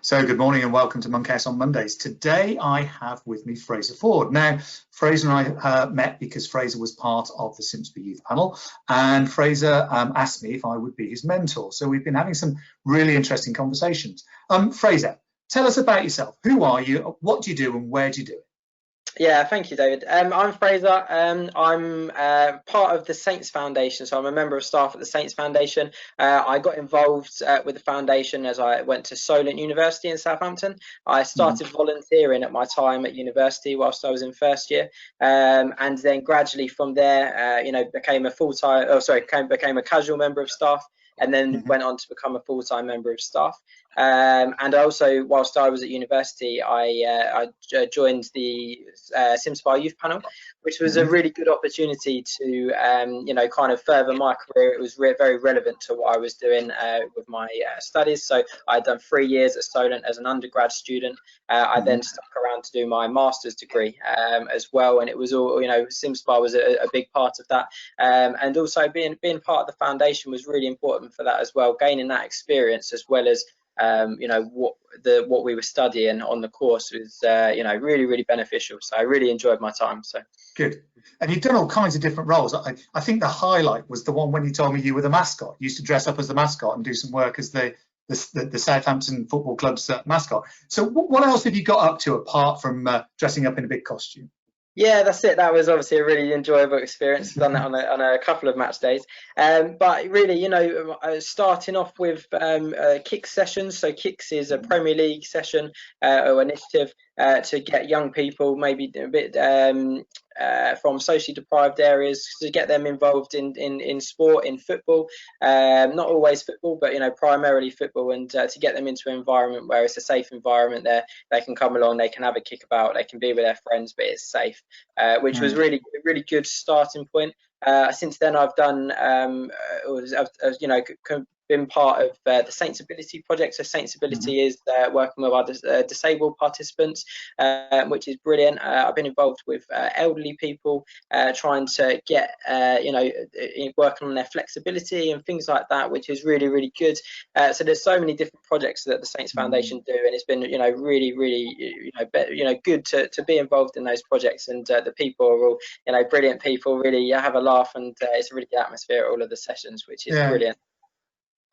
So good morning and welcome to Monkhouse on Mondays. Today I have with me Fraser Ford. Now, Fraser and I met because Fraser was part of the CIMSPA youth panel, and Fraser asked me if I would be his mentor. So we've been having some really interesting conversations. Fraser, tell us about yourself. Who are you? What do you do and where do you do it? Yeah, thank you, David. I'm Fraser. I'm part of the Saints Foundation, so I'm a member of staff at the Saints Foundation. I got involved with the foundation as I went to Solent University in Southampton. I started volunteering at my time at university whilst I was in first year, and then gradually from there, became a became a casual member of staff, and then went on to become a full-time member of staff. And also, whilst I was at university, I joined the CIMSPA youth panel, which was a really good opportunity to, kind of further my career. It was very relevant to what I was doing with my studies. So I'd done 3 years at Solent as an undergrad student. I then stuck around to do my master's degree as well, and it was all, CIMSPA was a big part of that. And also being part of the foundation was really important for that as well, gaining that experience as well as what we were studying on the course was really beneficial. So I really enjoyed my time. So good. And you've done all kinds of different roles. I think the highlight was the one when you told me you were the mascot. You used to dress up as the mascot and do some work as the Southampton Football Club's mascot. So what else have you got up to apart from dressing up in a big costume? Yeah, that's it. That was obviously a really enjoyable experience. I've done that on a couple of match days. But really, starting off with Kicks sessions. So Kicks is a Premier League session or initiative to get young people, maybe a bit from socially deprived areas, to get them involved in sport, in football. Not always football, but primarily football, and to get them into an environment where it's a safe environment. There, they can come along, they can have a kick about, they can be with their friends, but it's safe. Which was really good starting point. Since then, I've done, been part of the Saints Ability project. So Saints Ability is working with our disabled participants, which is brilliant. I've been involved with elderly people, trying to get, working on their flexibility and things like that, which is really good. So there's so many different projects that the Saints Foundation do, and it's been, really, good to be involved in those projects. And the people are all, brilliant people. Really have a laugh, and it's a really good atmosphere at all of the sessions, which is brilliant.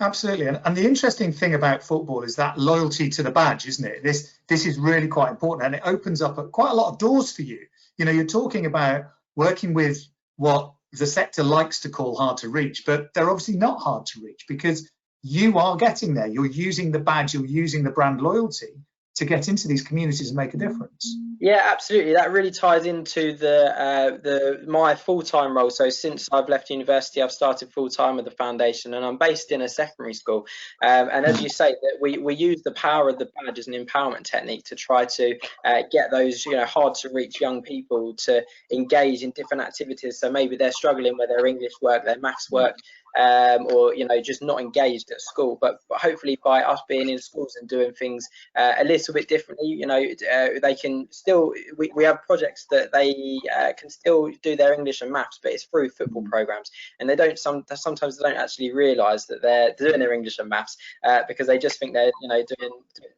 Absolutely, and the interesting thing about football is that loyalty to the badge, isn't it? This is really quite important, and it opens up quite a lot of doors for you. You're talking about working with what the sector likes to call hard to reach, but they're obviously not hard to reach because you are getting there. You're using the badge, you're using the brand loyalty to get into these communities and make a difference. Yeah, absolutely. That really ties into my full-time role. So since I've left university, I've started full-time with the foundation, and I'm based in a secondary school. And as you say, that we use the power of the badge as an empowerment technique to try to get those hard to reach young people to engage in different activities. So maybe they're struggling with their English work, their maths work, or just not engaged at school, but hopefully by us being in schools and doing things a little bit differently, they can still, we have projects that they can still do their English and maths, but it's through football programs, and they don't sometimes they don't actually realize that they're doing their English and maths because they just think they're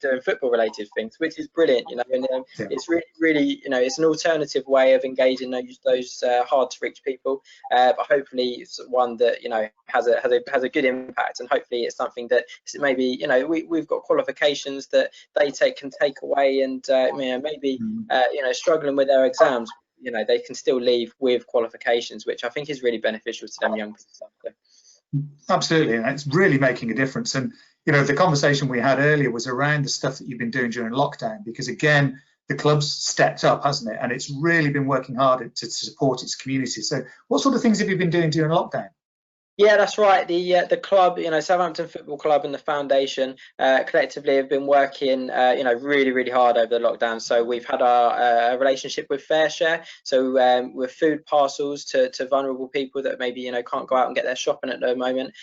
doing football related things, which is brilliant. And it's really it's an alternative way of engaging those hard to reach people, but hopefully it's one that has a good impact, and hopefully it's something that maybe we've got qualifications that they can take away, and maybe struggling with their exams, they can still leave with qualifications, which I think is really beneficial to them young people. Absolutely, and it's really making a difference. And the conversation we had earlier was around the stuff that you've been doing during lockdown, because again, the club's stepped up, hasn't it? And it's really been working hard to support its community. So what sort of things have you been doing during lockdown? Yeah, that's right. The club, Southampton Football Club and the foundation collectively have been working, really hard over the lockdown. So we've had our relationship with Fraser, so with food parcels to vulnerable people that maybe can't go out and get their shopping at the moment.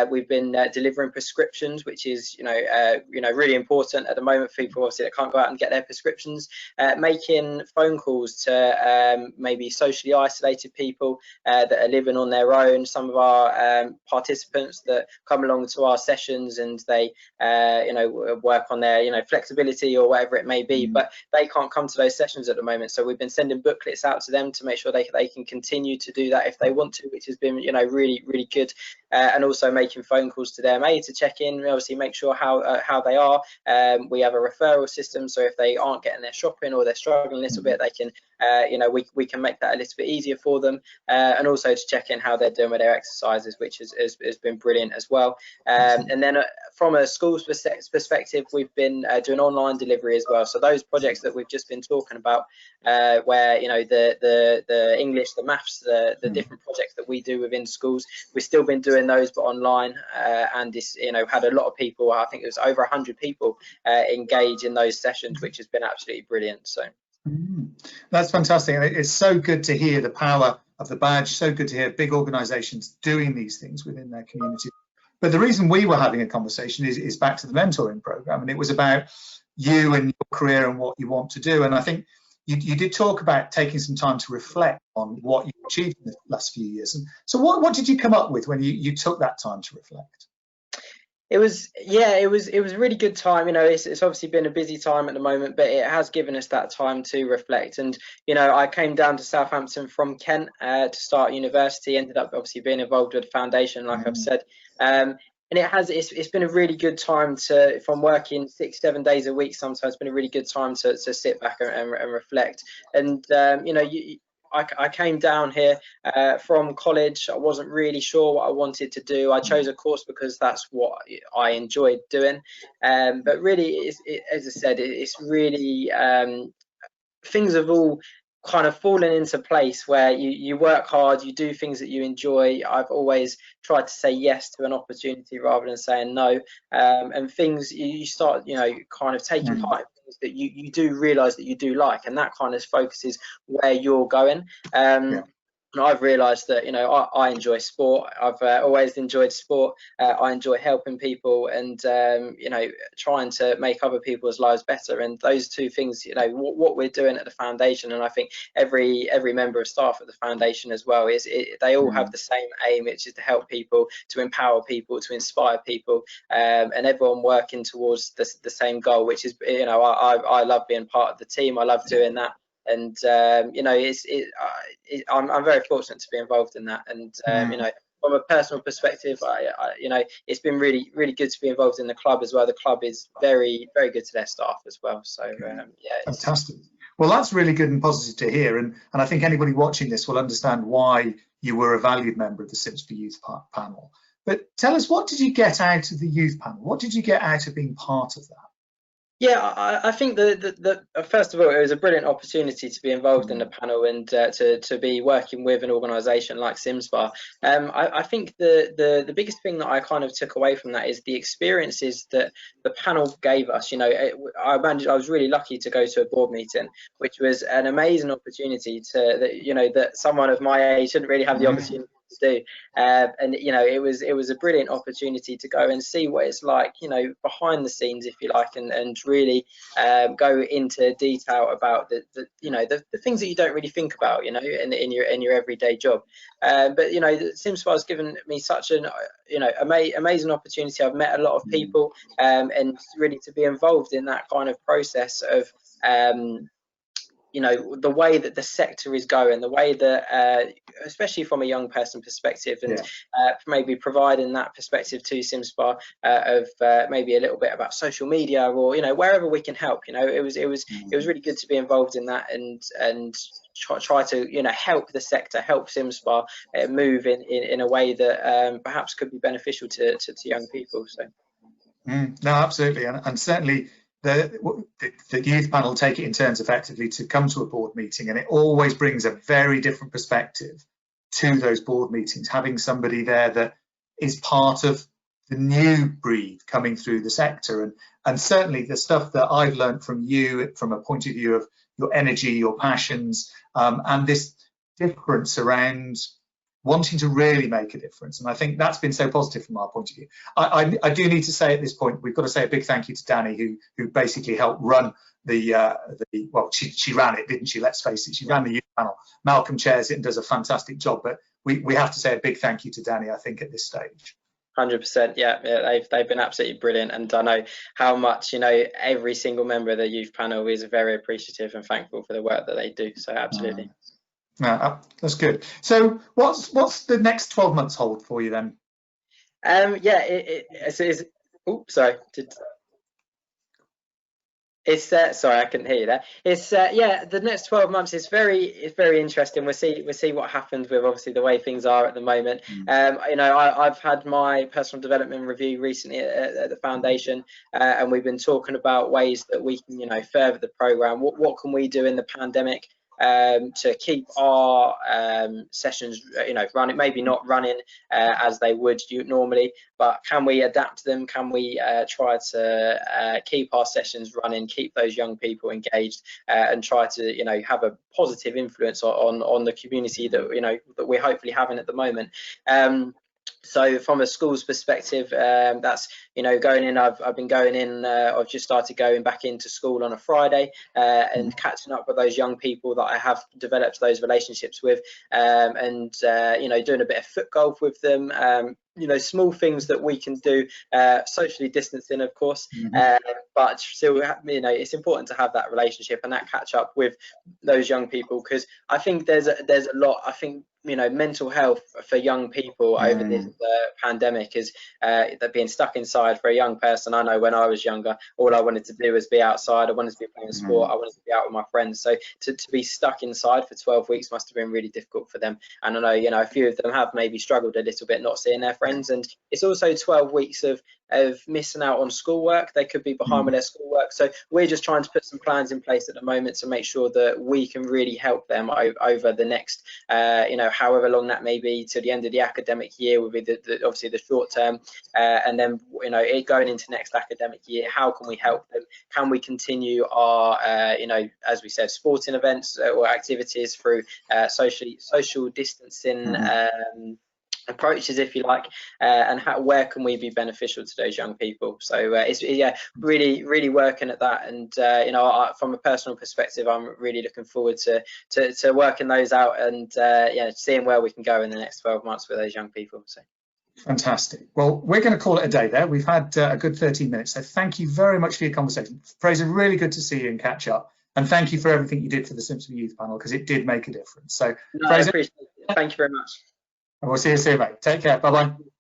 We've been delivering prescriptions, which is really important at the moment for people obviously that can't go out and get their prescriptions. Making phone calls to maybe socially isolated people that are living on their own. Some of our our participants that come along to our sessions, and they work on their flexibility or whatever it may be, but they can't come to those sessions at the moment. So we've been sending booklets out to them to make sure they can continue to do that if they want to, which has been really good. And also making phone calls to them to check in, obviously make sure how they are. We have a referral system, so if they aren't getting their shopping or they're struggling a little bit, they can we can make that a little bit easier for them, and also to check in how they're doing with their exercises, which has been brilliant as well. And then from a school's perspective, we've been doing online delivery as well. So those projects that we've just been talking about, where the English, the maths, the different projects that we do within schools, we've still been doing those but online, and this had a lot of people. I think it was over 100 people engage in those sessions, which has been absolutely brilliant. So that's fantastic. It's so good to hear the power of the badge, so good to hear big organizations doing these things within their community. But the reason we were having a conversation is back to the mentoring program, and it was about you and your career and what you want to do. And I think you did talk about taking some time to reflect on what you achieved in the last few years. And so what did you come up with when you took that time to reflect? It was a really good time. It's obviously been a busy time at the moment, but it has given us that time to reflect. And I came down to Southampton from Kent to start university, ended up obviously being involved with the foundation, like I've said. And it's been a really good time if I'm working 6-7 days a week, sometimes it's been a really good time to sit back and reflect. And I came down here from college. I wasn't really sure what I wanted to do. I chose a course because that's what I enjoyed doing. But really, as I said, it's really things have all kind of fallen into place where you work hard, you do things that you enjoy. I've always tried to say yes to an opportunity rather than saying no, and things you start kind of taking part in things that you do realize that you do like, and that kind of focuses where you're going. And I've realised that I enjoy sport. I've always enjoyed sport. I enjoy helping people and trying to make other people's lives better. And those two things, what we're doing at the foundation, and I think every member of staff at the foundation as well, they all have the same aim, which is to help people, to empower people, to inspire people, and everyone working towards the same goal, which is I love being part of the team. I love doing that. And I'm very fortunate to be involved in that. And from a personal perspective, it's been really good to be involved in the club as well. The club is very good to their staff as well. So fantastic. Well, that's really good and positive to hear. And I think anybody watching this will understand why you were a valued member of the CIMSPA Youth Panel. But tell us, what did you get out of the Youth Panel? What did you get out of being part of that? Yeah, I think that first of all, it was a brilliant opportunity to be involved in the panel and to be working with an organisation like CIMSPA. I think the biggest thing that I kind of took away from that is the experiences that the panel gave us. I was really lucky to go to a board meeting, which was an amazing opportunity that someone of my age didn't really have the opportunity to do. And it was a brilliant opportunity to go and see what it's like, behind the scenes, if you like, and really go into detail about the things that you don't really think about, in your everyday job. But CIMSPA has given me such an amazing opportunity. I've met a lot of people, and really to be involved in that kind of process of the way that the sector is going, the way that, especially from a young person perspective, and maybe providing that perspective to CIMSPA of maybe a little bit about social media, or wherever we can help. It was really good to be involved in that and try to help the sector, help CIMSPA move in a way that perhaps could be beneficial to young people. So no, absolutely, and certainly the youth panel take it in turns effectively to come to a board meeting, and it always brings a very different perspective to those board meetings, having somebody there that is part of the new breed coming through the sector. And certainly the stuff that I've learned from you, from a point of view of your energy, your passions, and this difference around wanting to really make a difference. And I think that's been so positive from our point of view. I do need to say at this point, we've got to say a big thank you to Danny, who basically helped run well, she ran it, didn't she? Let's face it, she ran the youth panel. Malcolm chairs it and does a fantastic job, but we have to say a big thank you to Danny, I think, at this stage. 100%. Yeah, they've been absolutely brilliant, and I know how much, you know, every single member of the youth panel is very appreciative and thankful for the work that they do. So absolutely. That's good. So what's the next 12 months hold for you then? Sorry, I couldn't hear you there. It's the next 12 months is very interesting. We'll see what happens with obviously the way things are at the moment. You know, I've had my personal development review recently at the foundation, and we've been talking about ways that we can, you know, further the program. What can we do in the pandemic to keep our sessions, you know, running, maybe not running as they would normally, but can we adapt them? Can we try to keep our sessions running, keep those young people engaged, and try to, you know, have a positive influence on the community that, you know, that we're hopefully having at the moment. So from a school's perspective, that's, you know, going in, I've been going in, I've just started going back into school on a Friday and catching up with those young people that I have developed those relationships with, and you know, doing a bit of foot golf with them. You know, small things that we can do, socially distancing, of course, but still, you know, it's important to have that relationship and that catch up with those young people, because I think there's a lot. I think, you know, mental health for young people over this pandemic is that being stuck inside for a young person. I know when I was younger, all I wanted to do was be outside. I wanted to be playing sport. I wanted to be out with my friends. So to be stuck inside for 12 weeks must have been really difficult for them. And I know, you know, a few of them have maybe struggled a little bit not seeing their friends. And it's also 12 weeks of missing out on schoolwork. They could be behind with their schoolwork. So we're just trying to put some plans in place at the moment to make sure that we can really help them over the next, you know, however long that may be, to the end of the academic year will be obviously the short term, and then, you know, going into next academic year, how can we help them? Can we continue our, you know, as we said, sporting events or activities through social distancing approaches, if you like, and where can we be beneficial to those young people? So it's really working at that, and you know, from a personal perspective, I'm really looking forward to working those out, and seeing where we can go in the next 12 months with those young people. So fantastic. Well, we're going to call it a day there. We've had a good 13 minutes, so thank you very much for your conversation. Fraser, really good to see you and catch up, and thank you for everything you did for the CIMSPA Youth Panel, because it did make a difference. So Fraser, I appreciate it. Thank you very much. And we'll see you soon, mate. Take care. Bye-bye.